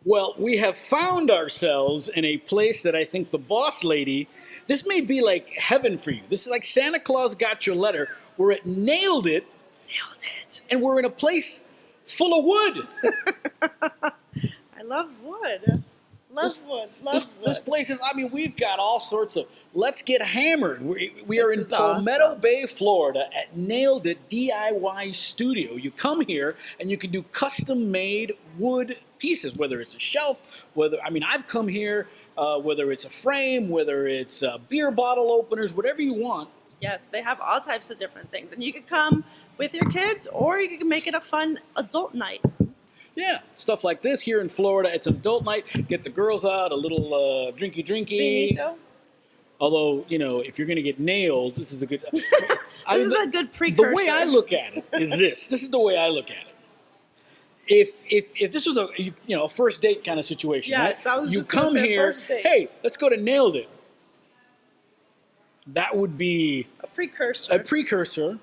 Well, we have found ourselves in a place that I think the boss lady, this may be like heaven for you. This is like Santa Claus got your letter. We're at Nailed It, Nailed it. and we're in a place full of wood. I love wood. Love wood. Love wood. This place is, I mean, we've got all sorts of, let's get hammered. We are in This is Palmetto awesome. Bay, Florida at Nailed It D.I.Y studio. You come here and you can do custom made wood pieces, whether it's a shelf, I've come here, whether it's a frame, whether it's beer bottle openers, whatever you want. Yes, they have all types of different things. And you could come with your kids or you can make it a fun adult night. Yeah, stuff like this here in Florida. It's an adult night. Get the girls out, a little drinky. Finito. Although, if you're going to get nailed, this is a good... This is a good precursor. The way I look at it is this. This is the way I look at it. If this was a first date kind of situation, Yes, right? I was You just gonna come say here, first date. hey, let's go to Nailed It. That would be A precursor. a precursor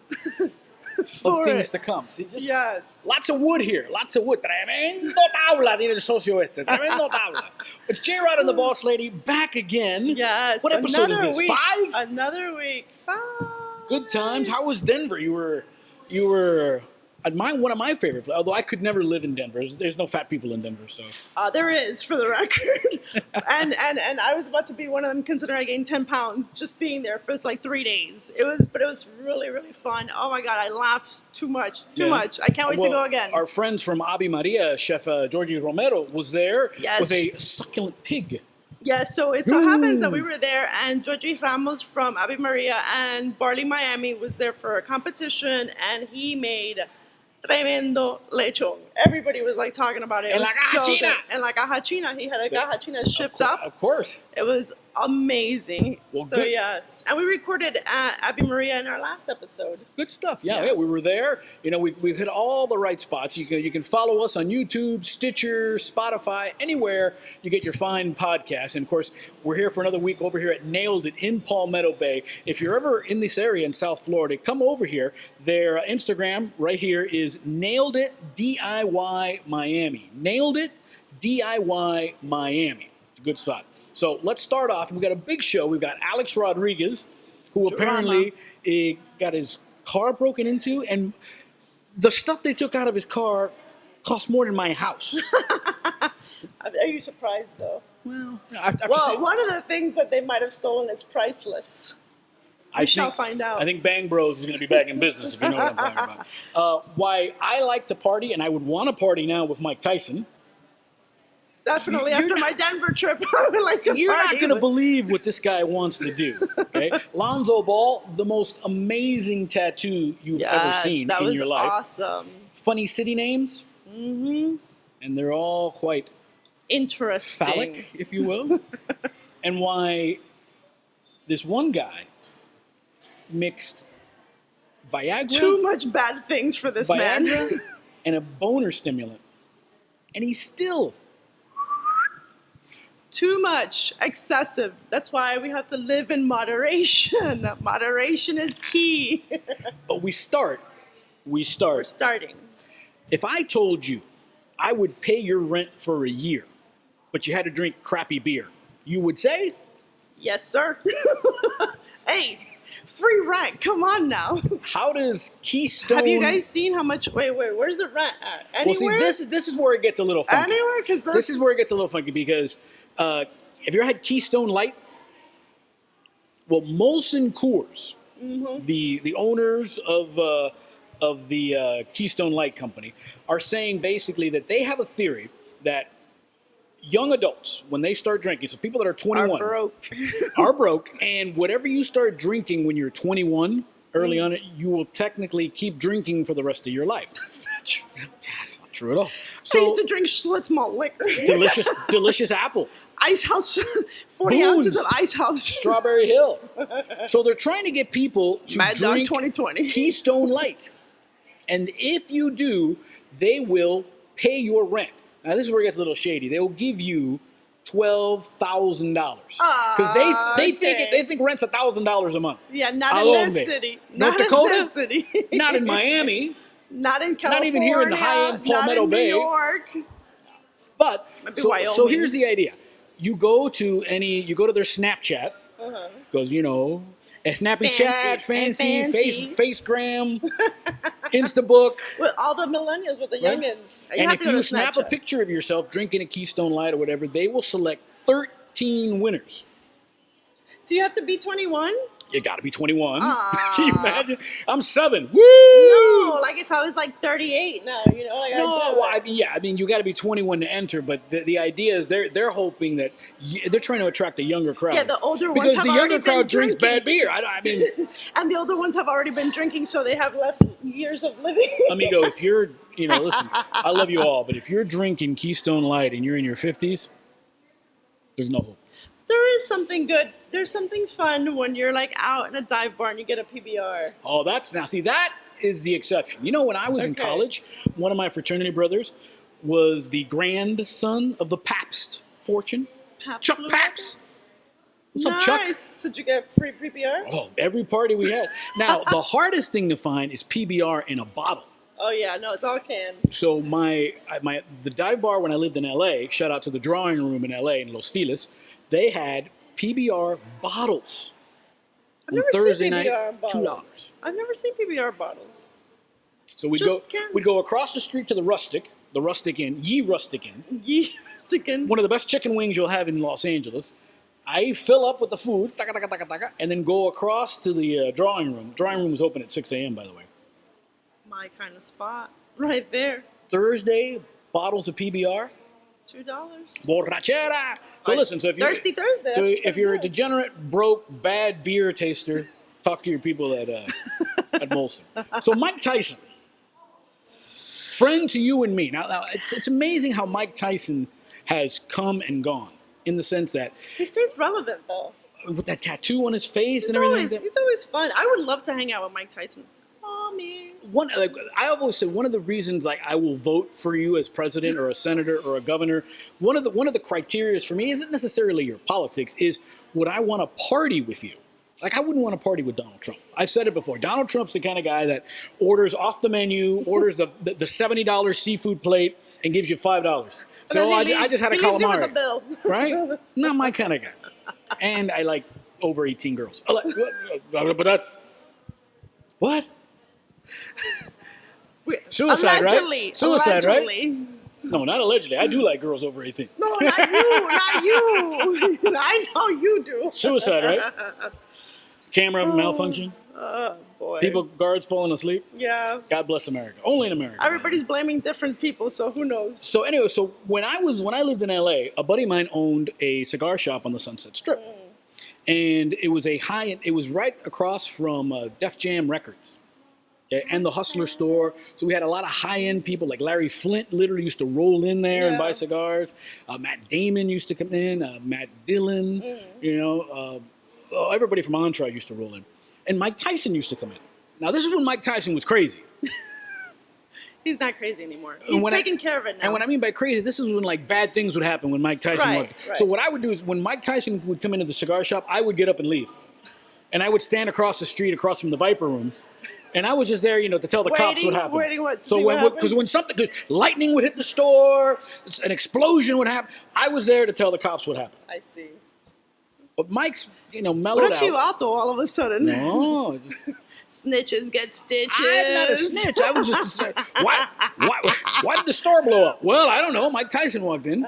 of For things it. to come. See, Yes. lots of wood here. Lots of wood. Tremendo tabla, tiene el socio este. Tremendo tabla. It's JRod and the Boss Lady back again. Yes. What episode is Another this? week. 5? Another week. 5. Good times. How was Denver? You were one of my favorite places. Although I could never live in Denver. There's no fat people in Denver, so. There is, for the record. and I was about to be one of them, considering I gained 10 pounds just being there for like 3 days. But it was really, really fun. Oh my God, I laughed too much. I can't wait to go again. Our friends from Ave Maria, Chef Georgie Romero, was there Yes. with a succulent pig. Yeah, so it so happens that we were there, and Georgie Ramos from Ave Maria and Barley Miami was there for a competition, and he made tremendo lechon. Everybody was like talking about it. It En la was caja so china. good. And la caja china. He had a caja china shipped up. Of course. It was amazing. Well, so good. yes, and we recorded at Ave Maria in our last episode. Good stuff. Yeah, Yes. we were there. We hit all the right spots. You can follow us on YouTube, Stitcher, Spotify, anywhere you get your fine podcasts. And of course, we're here for another week over here at Nailed It in Palmetto Bay. If you're ever in this area in South Florida, come over here. Their Instagram right here is Nailed It DIY Miami. Nailed It DIY Miami. It's a good spot. So let's start off. We've got a big show. We've got Alex Rodriguez, who apparently got his car broken into, and the stuff they took out of his car cost more than my house. Are you surprised though? Well, One of the things that they might have stolen is priceless. We shall find out. I think Bang Bros is going to be back in business, if you know what I'm talking about. Why I like to party, and I would want to party now with Mike Tyson. Definitely, after my Denver trip, I would like to You're party. not going to believe what this guy wants to do. Okay, Lonzo Ball, the most amazing tattoo you've ever seen that in was your life. awesome. Funny city names, and they're all quite Interesting. phallic, if you will. And why this one guy mixed Viagra, Too much bad things for this man. Viagra and a boner stimulant, and he's still. Too much, excessive. That's why we have to live in moderation. Moderation is key. But we start. We're starting. If I told you I would pay your rent for a year, but you had to drink crappy beer, you would say? Yes, sir. Hey, free rent. Come on now. How does Keystone... Have you guys seen how much? Wait. Where's the rent at? Anywhere? Well, see, this is where it gets a little funky. Anywhere? This is where it gets a little funky because have you ever had Keystone Light? Well, Molson Coors, the owners of the Keystone Light Company, are saying basically that they have a theory that young adults, when they start drinking, so people that are 21 are broke, and whatever you start drinking when you're 21, early on, you will technically keep drinking for the rest of your life. That's not true. That's not true at all. I used to drink Schlitz malt liquor. delicious apple. Ice House, 40 Boone's. ounces of Ice House. Strawberry Hill. So they're trying to get people to Mad Dog drink 2020. Keystone Light. And if you do, they will pay your rent. Now, this is where it gets a little shady. They will give you $12,000 because they think rent's $1,000 a month. Yeah, not How in long this they? city. North Not Dakota? in this city. Not in Miami. Not in California. Not even here in the high-end Palmetto not in Bay. New York. But Maybe so Wyoming. here's the idea: you go to their Snapchat because a snappy Fancy, chat, fancy, fancy. Facegram, Instabook. With all the millennials, with the Right? youngins. And have if to go you to snap a Snapchat. picture of yourself drinking a Keystone Light or whatever, they will select 13 winners. So you have to be 21? You got to be 21. Aw. Can you imagine? I'm 7. Woo! No, like if I was like 38 now, like No, well, I mean, you got to be 21 to enter, but the idea is they're hoping that they're trying to attract a younger crowd. Yeah, the older ones because have the already younger crowd been drinks drinking. bad beer. I mean, And the older ones have already been drinking, so they have less years of living. amigo, if you're, listen, I love you all, but if you're drinking Keystone Light and you're in your 50s, there's no hope. There is something good. There's something fun when you're like out in a dive bar and you get a PBR. Oh, that is the exception. When I was in Okay. college, one of my fraternity brothers was the grandson of the Pabst fortune, Pabst Chuck Blue Pabst. What's up, Chuck? Nice. So did you get free PBR? Oh, every party we had. Now, the hardest thing to find is PBR in a bottle. Oh yeah, no, it's all canned. So the dive bar when I lived in LA, shout out to the drawing room in LA in Los Feliz, they had PBR bottles. I've On never Thursday seen night, PBR bottles. $2. I've never seen PBR bottles. So Just cans. we'd go across the street to the Rustic Inn, Ye Rustic Inn. Yeah, sticking. One of the best chicken wings you'll have in Los Angeles. I fill up with the food, taka, taka, taka, taka, and then go across to the drawing room. Drawing room was open at 6 a.m., by the way. My kind of spot, right there. Thursday, bottles of PBR. $2. Borrachera. So listen, so if you're Thirsty Thursday. So that's what if you're a doing. degenerate, broke, bad beer taster, talk to your people at Molson. So Mike Tyson, friend to you and me. Now it's amazing how Mike Tyson has come and gone in the sense that He stays relevant though. with that tattoo on his face He's and everything always, like that. he's always fun. I would love to hang out with Mike Tyson. Oh man. I always say one of the reasons I will vote for you as president or a senator or a governor. One of the criteria for me isn't necessarily your politics. Is would I want to party with you? Like I wouldn't want to party with Donald Trump. I've said it before. Donald Trump's the kind of guy that orders off the menu, orders the $70 seafood plate, and gives you $5. So I just had a he leaves you with calamari, the bill. right? Not my kind of guy. And I like over 18 girls. But that's what. Suicide, allegedly, right? Suicide, allegedly. right? No, not allegedly. I do like girls over 18. No, not you, not you. I know you do. Suicide, right? Camera malfunction. Oh boy. Guards falling asleep. Yeah. God bless America. Only in America. Everybody's blaming different people, so who knows? So anyway, when I lived in LA, a buddy of mine owned a cigar shop on the Sunset Strip. And it was it was right across from Def Jam Records. And the Hustler store. So we had a lot of high-end people, like Larry Flint literally used to roll in there and buy cigars. Matt Damon used to come in, Matt Dillon, everybody from Entourage used to roll in. And Mike Tyson used to come in. Now, this is when Mike Tyson was crazy. He's not crazy anymore. He's taking care of it now. And what I mean by crazy, this is when bad things would happen when Mike Tyson walked. Right. So what I would do is when Mike Tyson would come into the cigar shop, I would get up and leave. And I would stand across the street, across from the Viper Room. And I was just there, to tell the cops what happened. Waiting what? So because when lightning would hit the store, an explosion would happen, I was there to tell the cops what happened. I see. But Mike's, mellowed out. Chivato all of a sudden. No, Snitches get stitches. I'm not a snitch. I was just why did the store blow up? Well, I don't know. Mike Tyson walked in.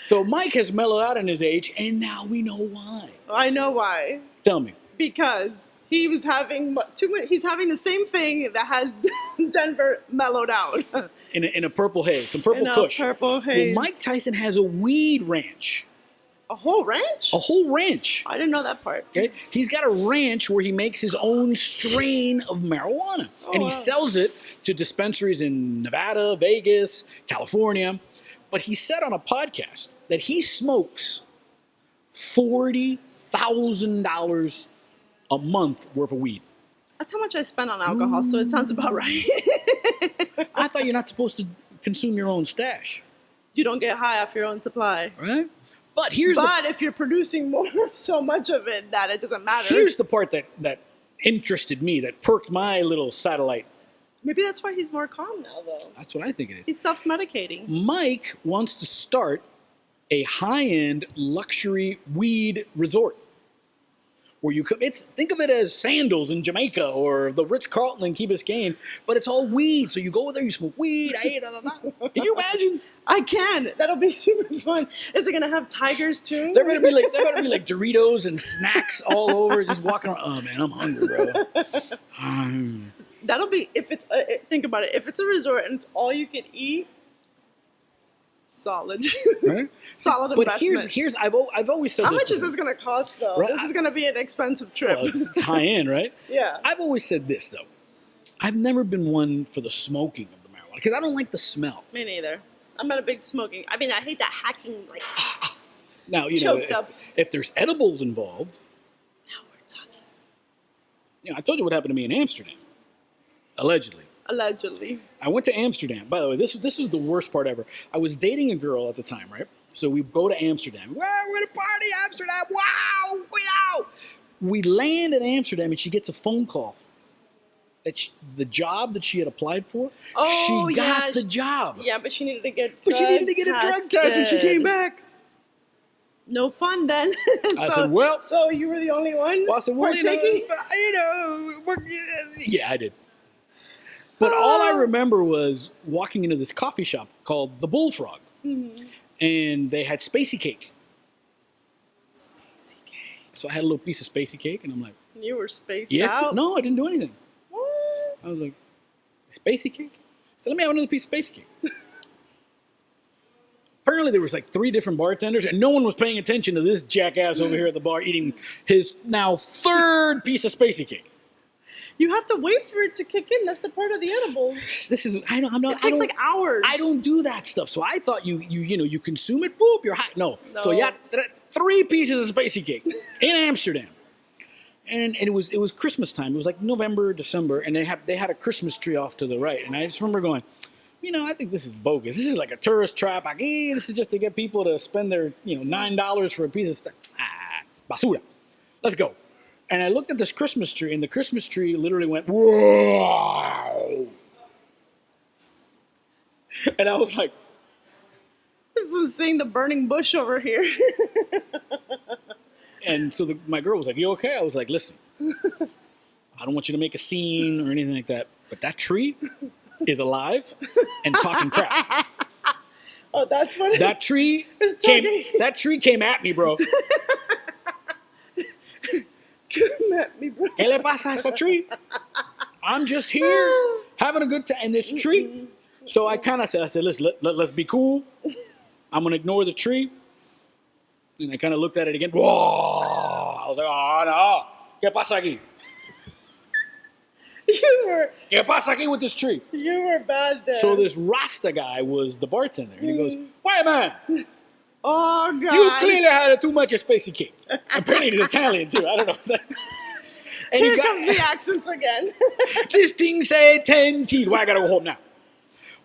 So Mike has mellowed out in his age, and now we know why. I know why. Tell me. Because he was having he's having the same thing that has Denver mellowed out. In a purple haze, some purple kush. Purple haze. Well, Mike Tyson has a weed ranch. A whole ranch? A whole ranch. I didn't know that part. Okay, he's got a ranch where he makes his own strain of marijuana, and he sells it to dispensaries in Nevada, Vegas, California. But he said on a podcast that he smokes $40,000 a month worth of weed. That's how much I spend on alcohol, so it sounds about right. I thought you're not supposed to consume your own stash. You don't get high off your own supply. Right? But if you're producing so much of it that it doesn't matter. Here's the part that interested me, that perked my little satellite Maybe that's why he's more calm now, though. That's what I think it is. He's self-medicating. Mike wants to start a high-end luxury weed resort where you come. Think of it as Sandals in Jamaica or the Ritz-Carlton in Key Biscayne, but it's all weed. So you go there, you smoke weed. Can you imagine? I can. That'll be super fun. Is it gonna have tigers too? There better be like Doritos and snacks all over, just walking around. Oh man, I'm hungry, bro. That'll be if it's. Think about it. If it's a resort and it's all you can eat, solid. Right? Solid But investment. here's I've always said How this. much is before. this gonna cost though? Right, This is gonna be an expensive trip. Well, it's high end, right? Yeah. I've always said this though. I've never been one for the smoking of the marijuana because I don't like the smell. Me neither. I'm not a big smoking. I mean, I hate that hacking, like. Now Choked up. if there's edibles involved. Now we're talking. I told you what happened to me in Amsterdam. Allegedly. Allegedly. I went to Amsterdam. By the way, this was the worst part ever. I was dating a girl at the time, right? So we go to Amsterdam. We're going to party Amsterdam. Wow! Wow! We land in Amsterdam and she gets a phone call. That the job that she had applied for, she got the job. Yeah, but she needed to get a drug test when she came back. No fun then. I said, well. So you were the only one? Well, I said, well, yeah, I did. But all I remember was walking into this coffee shop called The Bullfrog. Mm-hmm. And they had spacey cake. Spacey cake. So I had a little piece of spacey cake, and I'm like, You were spaced yeah, out? no, I didn't do anything. What? I was like, spacey cake? So let me have another piece of spacey cake. Apparently there was like 3 different bartenders, and no one was paying attention to this jackass over here at the bar eating his now 3rd piece of spacey cake. You have to wait for it to kick in. That's the part of the edibles. This is I'm not. It takes like hours. I don't do that stuff. So I thought you consume it, boop, you're high. No. So you got 3 pieces of spacey cake in Amsterdam, and it was Christmas time. It was like November, December, and they had a Christmas tree off to the right, and I just remember going, I think this is bogus. This is like a tourist trap. Like, this is just to get people to spend their $9 for a piece of stuff. Basura. Let's go. And I looked at this Christmas tree, and the Christmas tree literally went, whoa. And I was like, This is seeing the burning bush over here. and so my girl was like, you okay? I was like, listen, I don't want you to make a scene or anything like that, but that tree is alive and talking crap. Oh, that's what That tree came at me, bro. at me, bro. ¿Qué le pasa a esa tree? I'm just here having a good time in this tree. So I kind of said, listen, let's be cool. I'm going to ignore the tree. And I kind of looked at it again. Whoa! I was like, oh, no. ¿Qué pasa aquí? ¿Qué pasa aquí with this tree? You were bad there. So this Rasta guy was the bartender. And he goes, wait, man. Oh, God. You clearly had too much of spacey cake. Apparently he's Italian, too. I don't know. And Here comes the accents again. This thing said 10 teeth. Well, I got to go home now.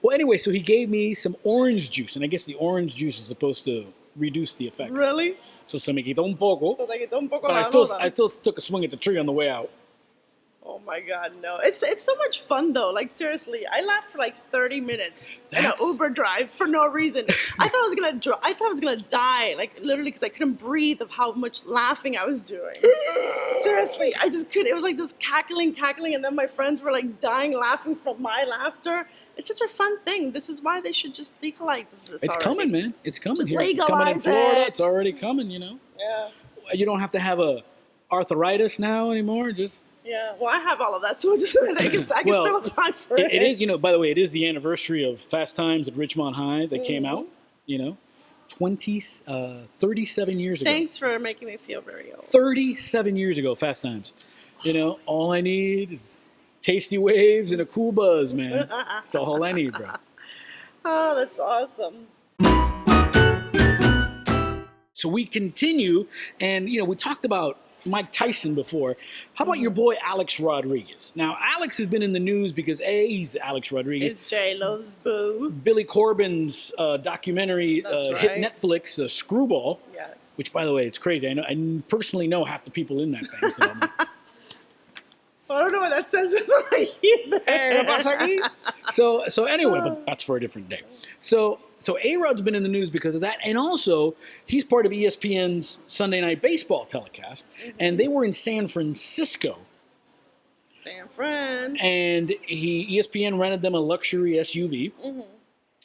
Well, anyway, so he gave me some orange juice. And I guess the orange juice is supposed to reduce the effects. Really? So se me quitó un poco. So te quitó un poco But la I still took a swing at the tree on the way out. Oh my God, no! It's so much fun though. Like seriously, I laughed for like 30 minutes in an Uber drive for no reason. I thought I was gonna die, like literally, because I couldn't breathe of how much laughing I was doing. Seriously, I just couldn't. It was like this cackling, and then my friends were like dying laughing from my laughter. It's such a fun thing. This is why they should just legalize this. It's coming, man. It's coming Just here. It's coming in legalize Florida. it. It's already coming. Yeah. You don't have to have a arthritis now anymore. Just. Yeah, well, I have all of that, so I can still apply for it. It is, by the way, it is the anniversary of Fast Times at Ridgemont High that came out, 37 years ago. Thanks for making me feel very old. 37 years ago, Fast Times. All I need is tasty waves and a cool buzz, man. That's all I need, bro. Oh, that's awesome. So we continue, and, we talked about Mike Tyson before. How about your boy Alex Rodriguez? Now, Alex has been in the news because he's Alex Rodriguez. It's J-Lo's boo. Billy Corbin's documentary hit Netflix, Screwball. Yes. Which, by the way, it's crazy. I personally know half the people in that thing. So I don't know what that says either. Hey, ¿qué pasa aquí? So anyway, but that's for a different day. So A-Rod's been in the news because of that, and also he's part of ESPN's Sunday Night Baseball telecast, and they were in San Francisco. San Fran. And ESPN rented them a luxury SUV.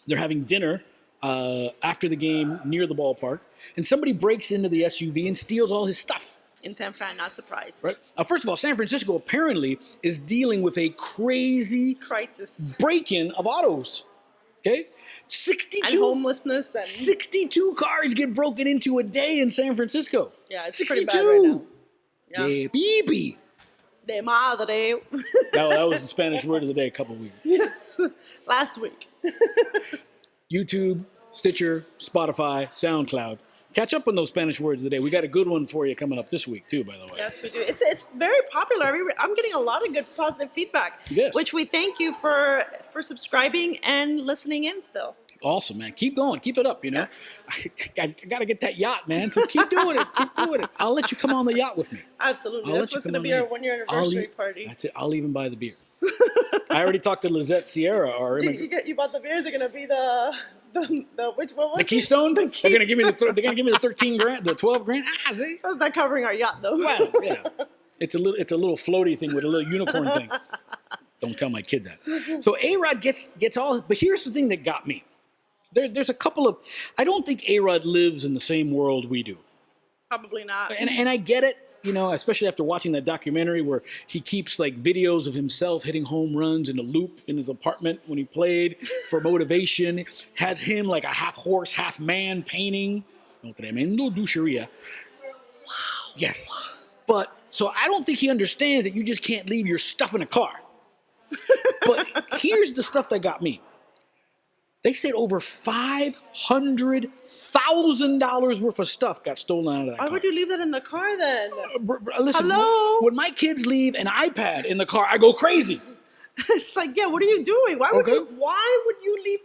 They're having dinner after the game near the ballpark, and somebody breaks into the SUV and steals all his stuff. In San Fran, not surprised. Right. First of all, San Francisco apparently is dealing with a crazy Crisis. break-in of autos. Okay, 62 And homelessness. And 62 cars get broken into a day in San Francisco. yeah, it's 62. pretty bad right now. Yeah. De baby. De madre. That was the Spanish word of the day a couple weeks. Yes. Last week. YouTube, Stitcher, Spotify, SoundCloud. Catch up on those Spanish words of the day. We got a good one for you coming up this week, too, by the way. Yes, we do. It's very popular. I'm getting a lot of good positive feedback, Yes. which we thank you for subscribing and listening in still. Awesome, man. Keep going. Keep it up, you know. Yes. I got to get that yacht, man. So keep doing it. Keep doing it. I'll let you come on the yacht with me. Absolutely. I'll That's let you what's come going to on be our the- 1-year I'll anniversary eat- party. That's it. I'll even buy the beer. I already talked to Lizette Sierra, our immigrant. You bought the beers. Are going to be the which one was The it? Keystone? The They're gonna give me Keystone. they're gonna give me the 13 grand, the 12 grand. See? That's not covering our yacht though. Well, yeah. It's a little floaty thing with a little unicorn thing. Don't tell my kid that. So A-Rod gets all, but here's the thing that got me. There's a couple of, I don't think A-Rod lives in the same world we do. Probably not. And I get it, you know, especially after watching that documentary where he keeps like videos of himself hitting home runs in a loop in his apartment when he played for motivation. Has him like a half horse, half man painting. No, tremendo doucheria. Wow. Yes. But so I don't think he understands that you just can't leave your stuff in a car. But here's the stuff that got me. They said over $500,000 worth of stuff got stolen out of that Why car. would you leave that in the car then? Listen, Hello? when my kids leave an iPad in the car, I go crazy. It's like, yeah, what are you doing? Why would Okay. you leave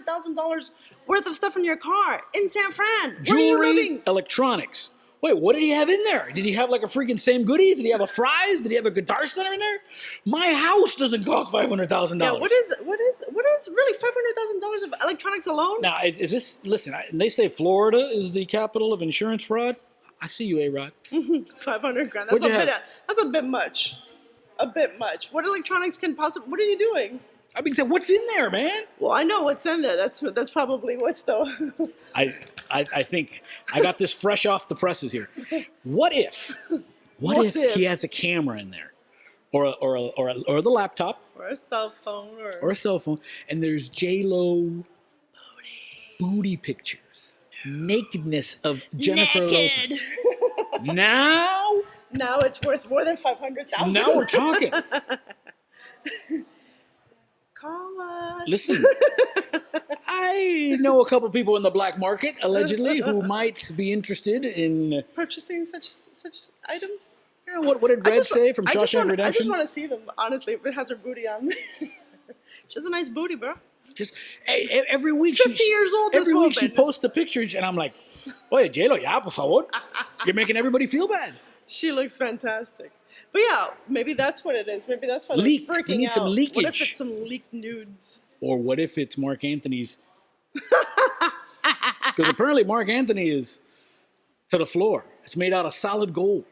$500,000 worth of stuff in your car in San Fran? Where are you Jewelry, living? electronics. Wait, what did he have in there? Did he have like a freaking same goodies? Did he have a fries? Did he have a guitar center in there? My house doesn't cost $500,000. Yeah, what is really $500,000 of electronics alone? Now, is this, listen, they say Florida is the capital of insurance fraud. I see you, A-Rod. 500 grand. What'd you have? That's a bit much. A bit much. What electronics can possibly? What are you doing? I mean, what's in there, man? Well, I know what's in there. That's probably what's though. I think I got this fresh off the presses here. What if he has a camera in there, or the laptop, or a cell phone, or a cell phone, and there's J-Lo booty pictures, nakedness of Jennifer naked. Lopez. Now It's worth more than $500,000. Now we're talking. Call us. Listen, I know a couple people in the black market, allegedly, who might be interested in. Purchasing such items. You know, what did Red say from Shawshank Redemption? I just want to see them, honestly, if it has her booty on there. She has a nice booty, bro. Just every week 50 years old, this Every week she woman. posts the pictures, and I'm like, "Oye, J-Lo, ya, por favor. You're making everybody feel bad." She looks fantastic. But yeah, maybe that's what it is. Maybe that's why Leaked. they're freaking We need out. some What leakage. if it's some leaked nudes? Or what if it's Mark Anthony's? Because apparently Mark Anthony is to the floor. It's made out of solid gold.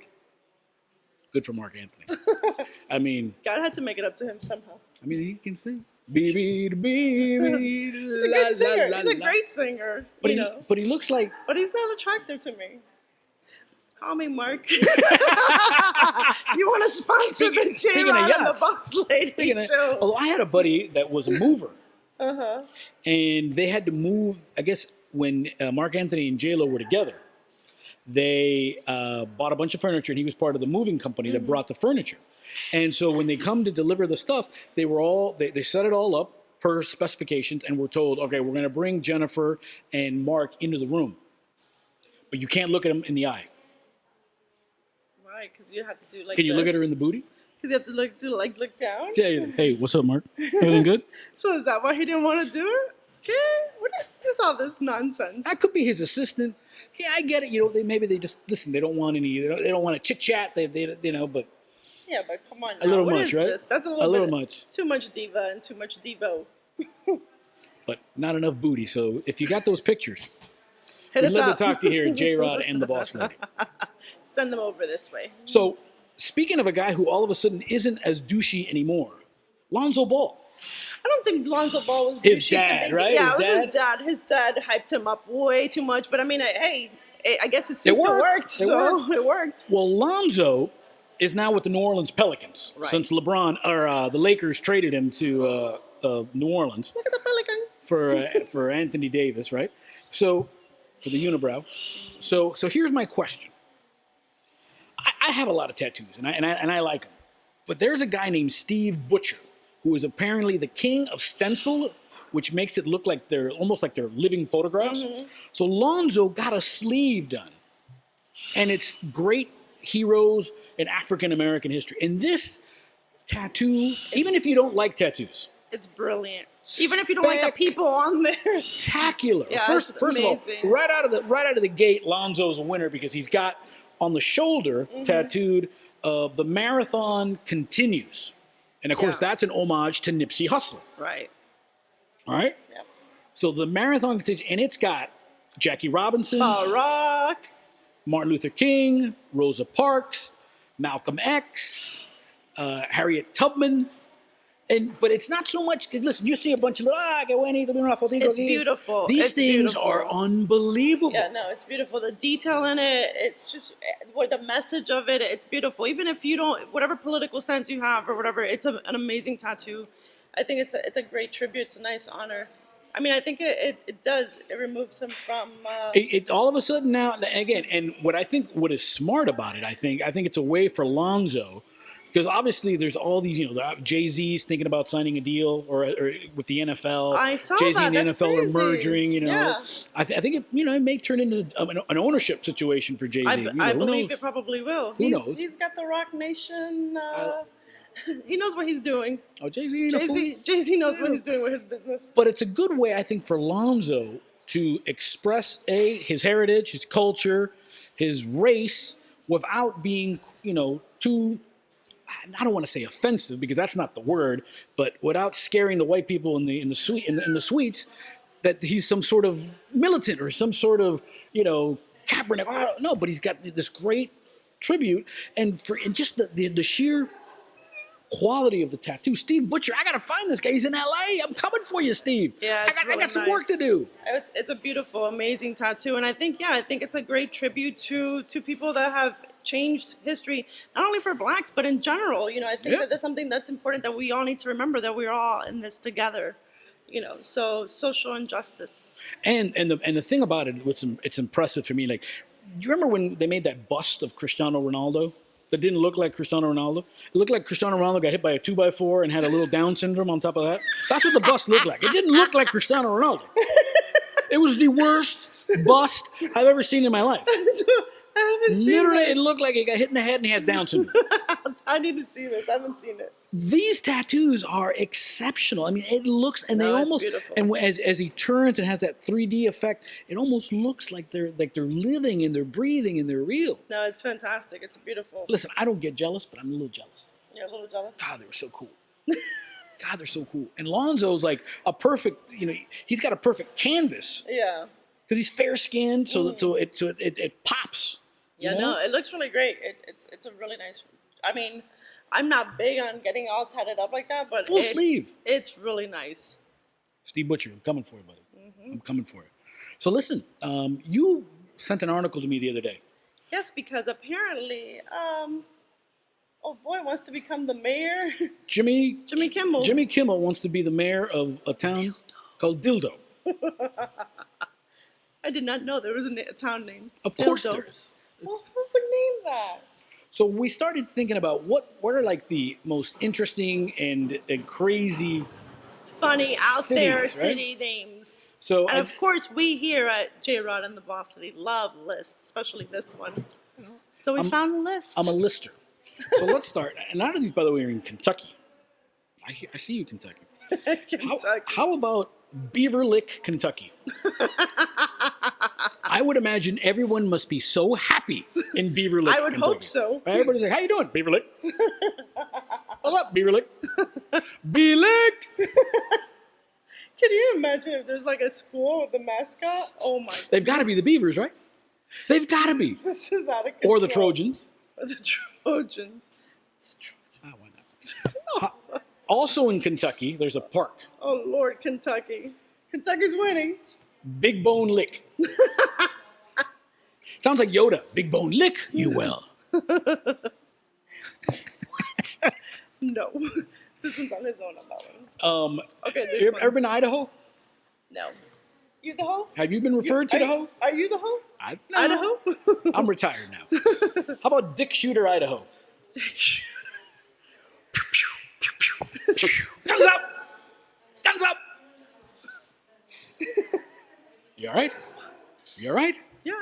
Good for Mark Anthony. I mean, God had to make it up to him somehow. he can sing. Baby, baby, He's a good singer. He's a great singer. But you know. he looks like. But he's not attractive to me. Call me Mark. You want to sponsor the Speaking of JRod and the yachts, Boss Lady show? Although I had a buddy that was a mover. Uh-huh. And they had to move, I guess, when Mark Anthony and J-Lo were together. They bought a bunch of furniture, and he was part of the moving company that brought the furniture. And so when they come to deliver the stuff, they set it all up per specifications, and we're told, okay, we're going to bring Jennifer and Mark into the room. But you can't look at them in the eye. Right, because you have to do like Can you look at her in the booty? Because you have to look down? Yeah, hey, what's up, Mark? Everything good? So is that why he didn't want to do it? Okay, what is all this nonsense? I could be his assistant. Yeah, I get it. You know, maybe they just listen. They don't want any. They don't want to chit chat. They but Yeah, but come on now. A little What much, is right? this? That's a little little bit much. too much diva and too much devo. But not enough booty. So if you got those pictures, Hit we'd us love up. to talk to you here at JRod and the Boss Lady. Send them over this way. So speaking of a guy who all of a sudden isn't as douchey anymore, Lonzo Ball. I don't think Lonzo Ball was His douchey dad, to right? Yeah, His it was dad? his dad. His dad hyped him up way too much. But I mean, hey, I guess it seems It to worked. work. It So worked. it worked. Well, Lonzo is now with the New Orleans Pelicans Right. since LeBron or the Lakers traded him to New Orleans Look at the pelican. for Anthony Davis, right? So for the unibrow. So here's my question. I have a lot of tattoos and I like them, but there's a guy named Steve Butcher who is apparently the king of stencil, which makes it look like they're almost like they're living photographs. So Lonzo got a sleeve done, and it's great heroes in African American history. And this tattoo, even if you don't like tattoos, It's brilliant. Even if you don't like the people on there. spectacular. Yeah, first it's of all, amazing. right out of the gate, Lonzo's a winner because he's got on the shoulder tattooed the marathon continues, and of course Yeah. that's an homage to Nipsey Hussle. Right. All right, Yeah. so the marathon continues, and it's got Jackie Robinson, Barack. Martin Luther King, Rosa Parks, Malcolm X, Harriet Tubman. But it's not so much. Listen, you see a bunch of little. It's beautiful. These It's things beautiful. are unbelievable. Yeah, no, it's beautiful. The detail in it, it's just what the message of it. It's beautiful. Even if you don't, whatever political stance you have or whatever, it's an amazing tattoo. I think it's a great tribute. It's a nice honor. I mean, I think it does. It removes him from. It all of a sudden now again, and what is smart about it, I think it's a way for Lonzo, because obviously there's all these, Jay-Z's thinking about signing a deal or with the NFL. I saw Jay-Z that. and the That's NFL crazy. are merging. Yeah. I think it may turn into an ownership situation for Jay-Z. I who believe knows? it probably will. Who knows? He's got the Rock Nation. He knows what he's doing. Oh, Jay-Z ain't a fool. Jay-Z knows what he's doing with his business. But it's a good way, I think, for Lonzo to express his heritage, his culture, his race, without being, too. I don't want to say offensive because that's not the word, but without scaring the white people in the suites that he's some sort of militant or some sort of Kaepernick. No, but he's got this great tribute, and just the sheer quality of the tattoo. Steve Butcher, I gotta find this guy. He's in LA. I'm coming for you, Steve. Yeah, I got some work to do. It's a beautiful, amazing tattoo, and I think it's a great tribute to people that have changed history, not only for blacks but in general. I think that that's something that's important that we all need to remember, that we're all in this together. So social injustice. And the thing about it, it's impressive for me. Like, do you remember when they made that bust of Cristiano Ronaldo? That didn't look like Cristiano Ronaldo. It looked like Cristiano Ronaldo got hit by a 2x4 and had a little Down syndrome on top of that. That's what the bust looked like. It didn't look like Cristiano Ronaldo. It was the worst bust I've ever seen in my life. I haven't seen Literally, it. it looked like he got hit in the head and he has Down syndrome. I need to see this. I haven't seen it. These tattoos are exceptional. I mean, it looks, and they No, it's almost, beautiful. and as he turns and has that 3D effect, it almost looks like they're living and they're breathing and they're real. No, it's fantastic. It's beautiful. Listen, I don't get jealous, but I'm a little jealous. You're a little jealous. God, they were so cool. God, they're so cool. And Lonzo's like a perfect, he's got a perfect canvas Yeah. because he's fair skinned, so it pops. Yeah, no, it looks really great. It's a really nice. I mean, I'm not big on getting all tatted up like that, but Full sleeve. It's really nice. Steve Butcher, I'm coming for you, buddy. I'm coming for you. So listen, you sent an article to me the other day. Yes, because apparently, oh boy, wants to become the mayor. Jimmy Kimmel. Jimmy Kimmel wants to be the mayor of a town called Dildo. I did not know there was a town name. Of course Dildo. there is. Well, who would name that? So we started thinking about what are like the most interesting and crazy Funny out there cities, right? city names. So And of course, we here at JRod and the Boss Lady love lists, especially this one. So we found a list. I'm a lister. So let's start. And none of these, by the way, are in Kentucky. I see you, Kentucky. Kentucky. How about Beaver Lick, Kentucky? I would imagine everyone must be so happy in Beaver Lick, I would Kentucky. hope so. Everybody's like, how you doing, Beaver Lick? Hold up, Beaver Lick. Beaver Lick. Can you imagine if there's like a school with a mascot? Oh my! They've got to be the Beavers, right? They've got to be. This is out of control. Or the Trojans. Or the Trojans. Ah, why not? Also in Kentucky, there's a park. Oh Lord, Kentucky. Kentucky's winning. Big Bone Lick. Sounds like Yoda. Big Bone Lick, you will. What? No. This one's on his own on that one. Okay, this one. Ever been to Idaho? No. You the hoe? Have you been referred to the hoe? Are you the hoe? No. Idaho? I'm retired now. How about Dick Shooter, Idaho? Dick Shooter. Guns up! Guns up! You all right? You all right? Yeah.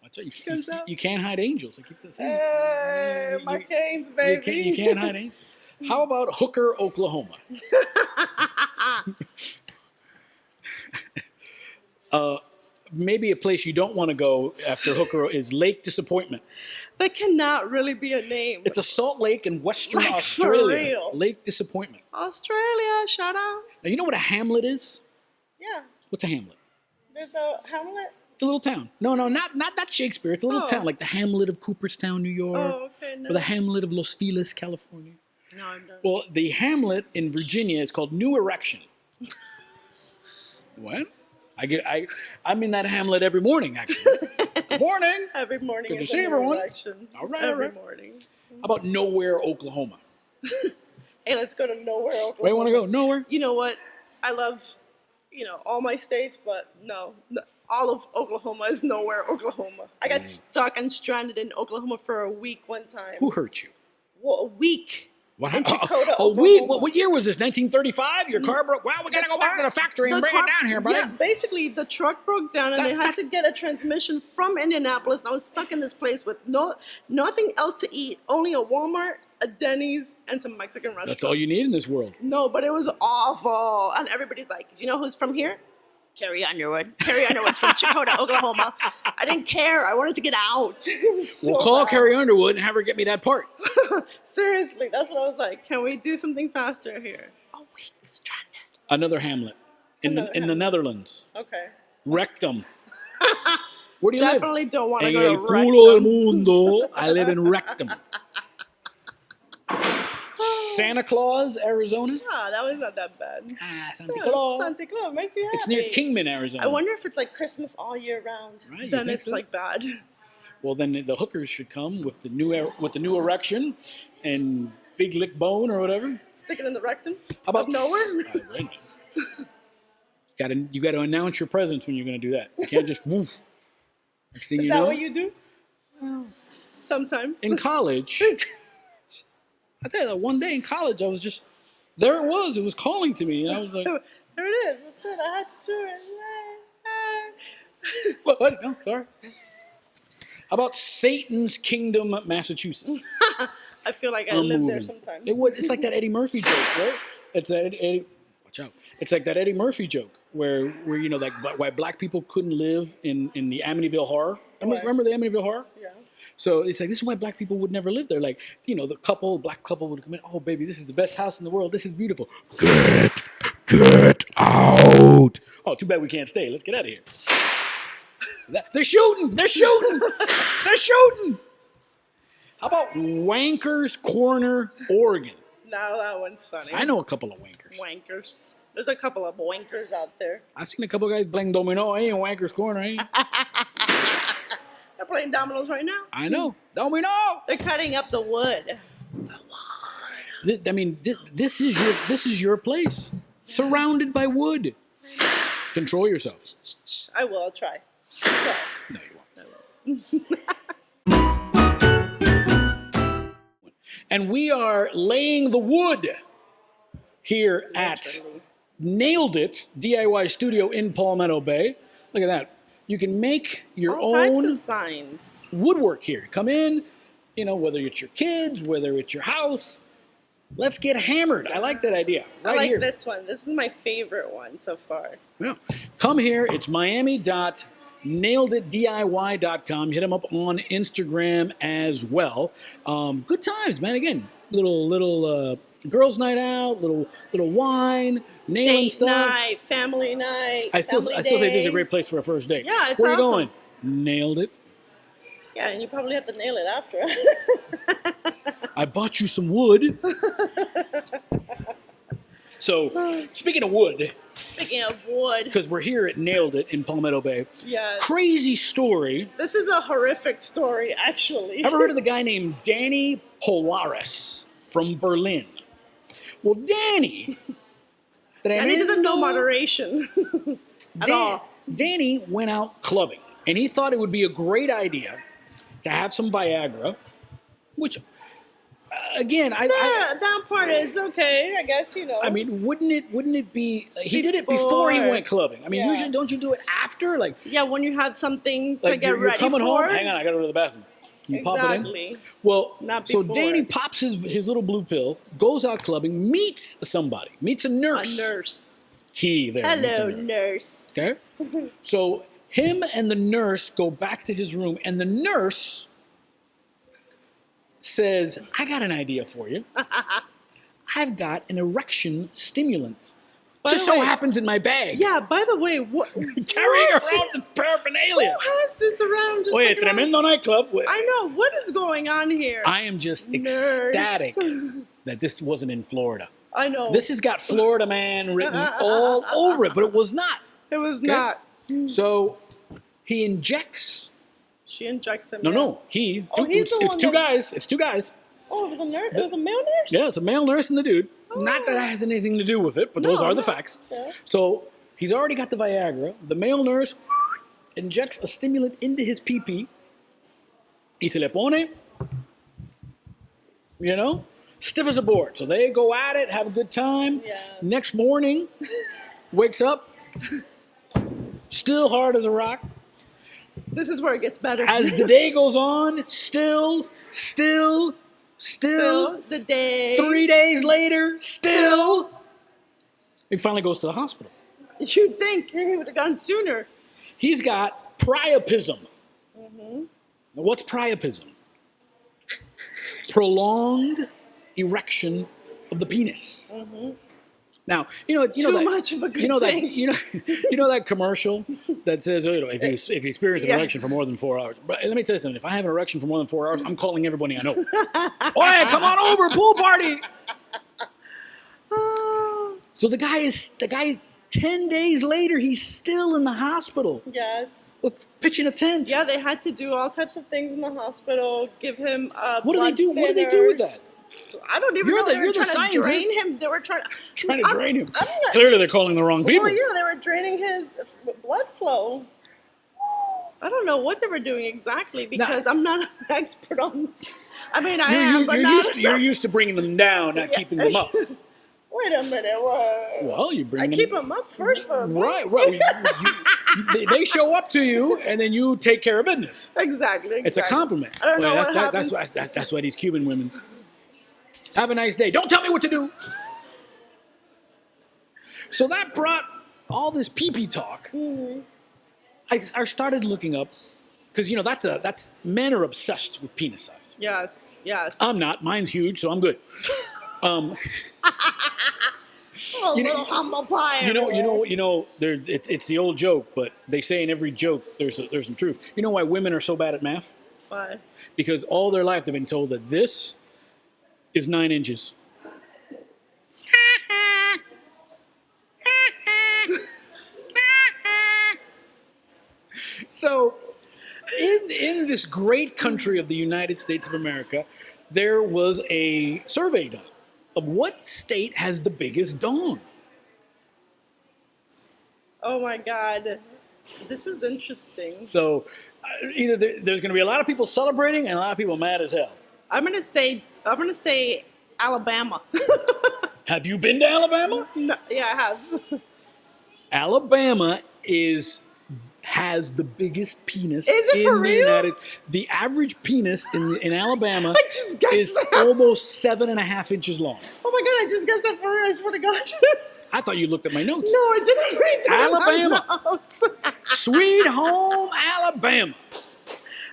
Watch out. You can't hide angels. I keep saying. Hey, my canes, baby. You can't hide angels. How about Hooker, Oklahoma? Maybe a place you don't want to go after Hooker is Lake Disappointment. That cannot really be a name. It's a salt lake in Western Like, Australia. for real? Lake Disappointment. Australia, shout out. Now, you know what a hamlet is? Yeah. What's a hamlet? There's a Hamlet. It's a little town. No, not that Shakespeare. It's a little town, like the hamlet of Cooperstown, New York. Oh, okay. No. Or the hamlet of Los Feliz, California. No, I'm done. Well, the hamlet in Virginia is called New Erection. What? I'm in that hamlet every morning, actually. Good morning. Every morning. Good to is see a new everyone. election. All right, Every all right. morning. How about Nowhere, Oklahoma? Hey, let's go to nowhere, Oklahoma. Where do you want to go? Nowhere? You know what? I love, all my states, but no, all of Oklahoma is nowhere, Oklahoma. I got stuck and stranded in Oklahoma for a week one time. Who hurt you? Well, a week. What? In Chakota, a week? Oklahoma. What year was this? 1935? Your car broke? Wow, we got to go back to the factory and bring it down here, buddy. Yeah, basically the truck broke down and they had to get a transmission from Indianapolis, and I was stuck in this place with nothing else to eat, only a Walmart, a Denny's, and some Mexican restaurants. That's all you need in this world. No, but it was awful. And everybody's like, do you know who's from here? Carrie Underwood. Carrie Underwood's from Chakota, Oklahoma. I didn't care. I wanted to get out. We'll call Carrie Underwood and have her get me that part. Seriously, that's what I was like. Can we do something faster here? A week stranded. Another hamlet in the Netherlands. Okay. Rectum. Where do you live? Definitely don't want to En go el to culo del Rectum. mundo. I live in Rectum. Santa Claus, Arizona. Ah, that was not that bad. Santa Claus. Santa Claus makes you happy. It's near Kingman, Arizona. I wonder if it's like Christmas all year round. Right, you then think it's so? like bad. Well, then the hookers should come with the new erection and Big Lick Bone or whatever. Stick it in the rectum. How about Up nowhere? You got to announce your presence when you're going to do that. You can't just woof. Next thing Is you that know, what you do? Sometimes. in college, I tell you that one day in college, I was just there. It was calling to me, and I was like, There it is. That's it. I had to do it. "What? No, sorry." How about Satan's Kingdom, Massachusetts? I feel like I live there sometimes. It's like that Eddie Murphy joke, right? It's that Eddie. Watch out! It's like that Eddie Murphy joke where like why black people couldn't live in the Amityville Horror. Remember the Amityville Horror? Yeah. So it's like, this is why black people would never live there. Like, the black couple would come in. Oh, baby, this is the best house in the world. This is beautiful. Get out. Oh, too bad we can't stay. Let's get out of here. They're shooting. They're shooting. They're shooting. How about Wankers Corner, Oregon? Now that one's funny. I know a couple of wankers. Wankers. There's a couple of wankers out there. I've seen a couple of guys playing domino. I ain't Wankers Corner, ain't. They're playing dominoes right now. I know. Domino. They're cutting up the wood. I mean, this is your place, surrounded by wood. Control yourself. I will. I'll try. No, you won't. And we are laying the wood here at Nailed It D.I.Y. Studio in Palmetto Bay. Look at that. You can make your All types own of signs. woodwork here. Come in, whether it's your kids, whether it's your house. Let's get hammered. I like that idea. I like here. this one. This is my favorite one so far. Yeah. Come here. It's miami.naileditdiy.com. Hit them up on Instagram as well. Good times, man. Again, little Girls' night out, little wine, nailing Date stuff. night, family night. I still family say this is day. a great place for a first date. Yeah, it's Where are you awesome. going? Nailed it. Yeah, and you probably have to nail it after. I bought you some wood. So, speaking of wood, Speaking of wood, because we're here at Nailed It in Palmetto Bay. yes. Crazy story. This is a horrific story, actually. Ever heard of the guy named Danny Polaris from Berlin? Well, Danny. Danny doesn't know moderation at all. Danny went out clubbing, and he thought it would be a great idea to have some Viagra, which, again, That part is okay, I guess, you know. I mean, wouldn't it be? He did it before he went clubbing. I mean, Yeah. usually don't you do it after? Like, Yeah, when you have something to like get you're ready coming for. home. Hang on, I gotta go to the bathroom. You pop it in. Exactly. Well, Not so before. Danny pops his little blue pill, goes out clubbing, meets somebody, meets a nurse. A nurse. Key there. meets a Hello, nurse. nurse. Okay. So him and the nurse go back to his room, and the nurse says, "I got an idea for you. I've got an erection stimulant. By Just the so way- happens in my bag. Yeah, by the way, what? Carrying what? around the paraphernalia. Who has this around? Just Oye, like around- tremendo nightclub. I know. What is going on here? I am just Nurse. ecstatic that this wasn't in Florida. I know. This has got Florida man written all over it, but it was not. It was not. So he injects. She injects him. No, yeah. no. He. Oh, he's the it's one two that- guys. It's two guys. Oh, it was a nurse. It was a male nurse. Yeah, it's a male nurse and the dude. Oh. Not that it has anything to do with it, but those No, are the no. facts. Yeah. So he's already got the Viagra. The male nurse injects a stimulant into his pee-pee. Y se le pone, you know, stiff as a board. So they go at it, have a good time. Yes. Next morning, wakes up, still hard as a rock. This is where it gets better. As the day goes on, still. Still the day. 3 days later, still. He finally goes to the hospital. You'd think he would have gone sooner. He's got priapism. Mm-hmm. Now, what's priapism? Prolonged erection of the penis. Mm-hmm. Now, you know Too that, much of a good you know thing. that you know that commercial that says, oh, you know, if you experience an Yeah. erection for more than 4 hours. But let me tell you something. If I have an erection for more than 4 hours, I'm calling everybody I know. Oi, come on over, pool party. So the guy is 10 days later, he's still in the hospital Yes. with pitching a tent. Yeah, they had to do all types of things in the hospital. Give him What do they do? What do they do with that? I don't even You're know. the- They were you're the trying to drain scientist. him. They were trying Trying to drain him. I'm not, Clearly, they're calling the wrong people. well, yeah, they were draining his blood flow. I don't know what they were doing exactly because I'm not an expert on. I mean, I am, but not. You're used to bringing them down, not keeping them up. Wait a minute. What? Well, you bring I them. keep them up first for a bit. Right. They show up to you, and then you take care of business. Exactly. It's a compliment. I don't know Well, what happens. that's why these Cuban women. Have a nice day. Don't tell me what to do. So that brought all this pee-pee talk. Mm-hmm. I started looking up because that's men are obsessed with penis size. Yes. Yes. I'm not. Mine's huge, so I'm good. A little humble pie. It's the old joke, but they say in every joke there's some truth. You know why women are so bad at math? Why? Because all their life they've been told that this is 9 inches. So, in this great country of the United States of America, there was a survey done of what state has the biggest dong. Oh my God. This is interesting. So, either there's going to be a lot of people celebrating and a lot of people mad as hell. I'm gonna say Alabama. Have you been to Alabama? No, yeah, I have. Alabama has the biggest penis Is it in for the real? United. The average penis in Alabama I just guessed is that. almost 7.5 inches long. Oh my God, I just guessed that for real. I swear to God. I thought you looked at my notes. No, I didn't read that. in my Alabama. notes. Sweet home Alabama.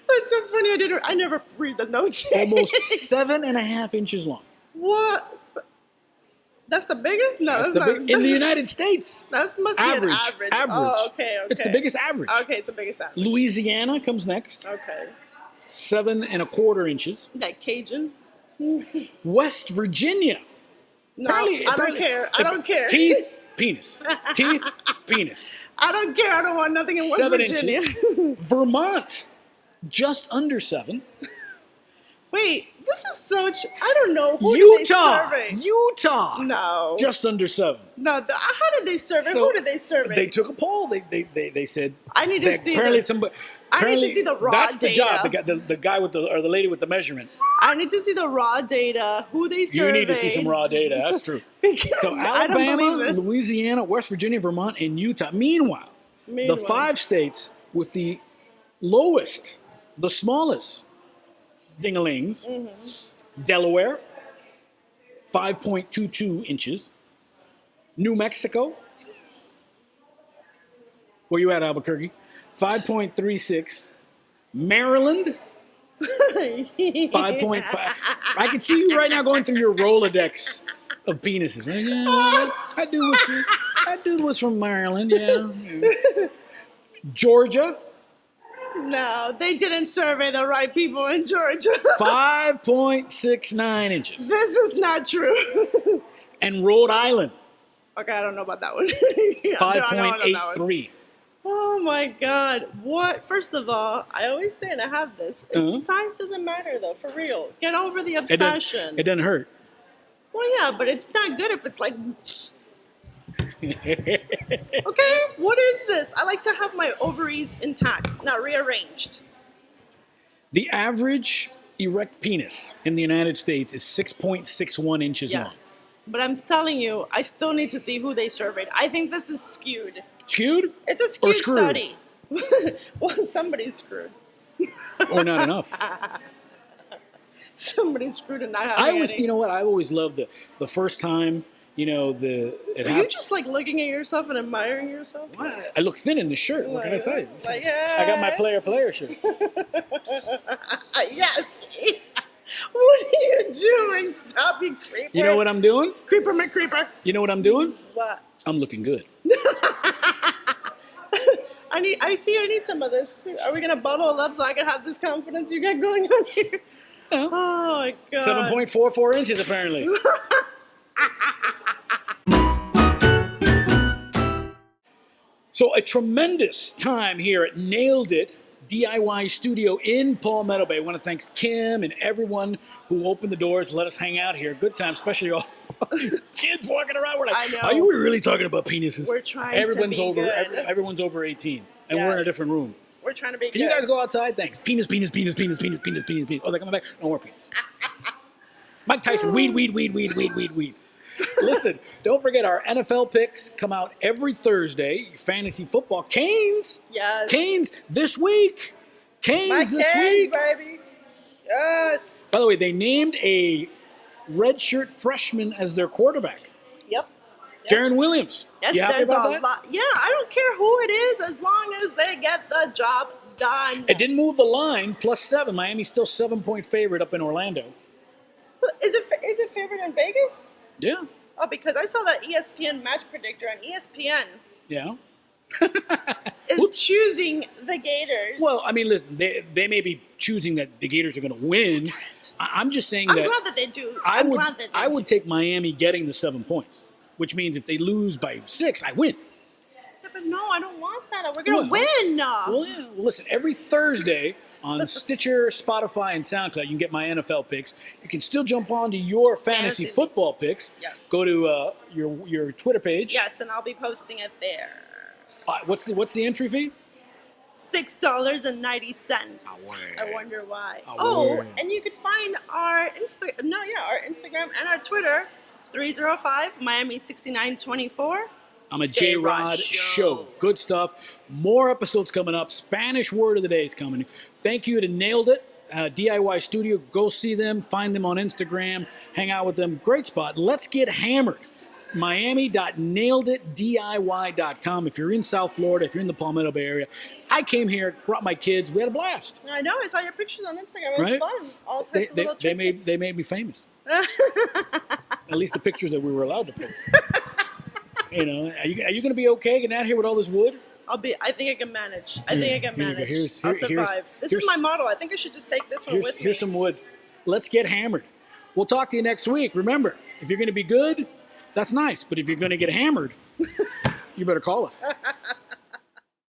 That's so funny. I never read the notes. Almost 7.5 inches long. What? That's the biggest? No, That's that's the not. big, in the United States. That must be Average. an average. Average. Oh, okay. It's the biggest average. Okay, it's the biggest average. Louisiana comes next. Okay. 7.25 inches. That Cajun? West Virginia. No, I don't care. I don't care. Teeth, penis. Teeth, penis. I don't care. I don't want nothing in West 7 Virginia. inches. Vermont, just under 7. Wait, this is such. I don't know. Who Utah. did they survey? Utah. No. Just under 7. No. How did they survey? So Who did they survey? They took a poll. They said. I need to see apparently the- somebody. I need to apparently see the raw That's the data. job. The guy with or the lady with the measurement. I need to see the raw data. Who they surveyed. You need to see some raw data. That's true. Because So I don't Alabama, believe this. Louisiana, West Virginia, Vermont, and Utah. Meanwhile, the 5 states with the lowest, the smallest dingalings, Delaware, 5.22 inches. New Mexico, where you at, Albuquerque? 5.36. Maryland, 5.5. I can see you right now going through your Rolodex of penises. Like, yeah, that dude was from Maryland, yeah. Georgia, No, they didn't survey the right people in Georgia. 5.69 inches. This is not true. And Rhode Island, Okay, I don't know about that one. I don't know about that one. 5.83. Oh my God. What? First of all, I always say, and I have this, size doesn't matter though, for real. Get over the obsession. It doesn't hurt. Well, yeah, but it's not good if it's like. Okay, what is this? I like to have my ovaries intact, not rearranged. The average erect penis in the United States is 6.61 inches long. Yes. But I'm telling you, I still need to see who they surveyed. I think this is skewed. Skewed? It's a Or skewed screwed? study. Well, somebody's screwed. Or not enough. Somebody's screwed and not having I always, any. you know what? I always loved the first time, it Are you happened. just like looking at yourself and admiring yourself? I look thin in the shirt. What can I tell you? Like, I got my player shirt. Yes. What are you doing? Stop, you creeper. You know what I'm doing? Creeper, McCreeper. You know what I'm doing? What? I'm looking good. I need some of this. Are we gonna bottle it up so I can have this confidence you got going on here? Yeah. Oh my God. 7.44 inches apparently. So a tremendous time here at Nailed It D.I.Y studio in Palmetto Bay. I want to thank Kim and everyone who opened the doors to let us hang out here. Good time, especially all these kids walking around. We're like, I know. are you really talking about penises? We're trying Everyone's to be over. good. Everyone's over 18, and we're in a Yes. different room. We're trying to be Can good. you guys go outside? Thanks. Penis. Oh, they're coming back. No more penis. Mike Tyson. Weed. Listen, don't forget our NFL picks come out every Thursday. Fantasy football. Canes. Yes. Canes this week. Canes My this kids, week. baby. Yes. By the way, they named a redshirt freshman as their quarterback. Yep. Jaron Williams. Yes, You happy there's about a that? lot. Yeah, I don't care who it is as long as they get the job done. It didn't move the line. +7. Miami's still 7-point favorite up in Orlando. Is it favored in Vegas? Yeah. Oh, because I saw that ESPN match predictor on ESPN Yeah. is choosing the Gators. Well, I mean, listen, they may be choosing that the Gators are going to win. I'm just saying I'm that glad that they do. I I'm would glad that they I would take Miami getting the 7 points, which means if they lose by 6, I win. Yeah, but no, I don't want that. We're gonna Well, win. Well, yeah. Well, listen, every Thursday on Stitcher, Spotify, and SoundCloud, you can get my NFL picks. You can still jump on to your fantasy football picks. Yes. Go to your Twitter page. Yes, and I'll be posting it there. What's the entry fee? $6.90. word. I wonder why. Oh, word. And you could find our Instagram and our Twitter, 305 Miami 6924. I'm a JRod JRod show. Good stuff. More episodes coming up. Spanish word of the day is coming. Thank you to Nailed It DIY Studio. Go see them. Find them on Instagram. Hang out with them. Great spot. Let's get hammered. Miami.naileditdiy.com. If you're in South Florida, if you're in the Palmetto Bay area, I came here, brought my kids. We had a blast. I know. I saw your pictures on Instagram. It was Right? fun. All types of little They trinkets. made me famous. At least the pictures that we were allowed to post. You know, are you going to be okay getting out here with all this wood? I think I can manage. I think I can manage. I'll survive. This is my model. I think I should just take this one with me. Here's some wood. Let's get hammered. We'll talk to you next week. Remember, if you're going to be good, that's nice. But if you're going to get hammered, you better call us.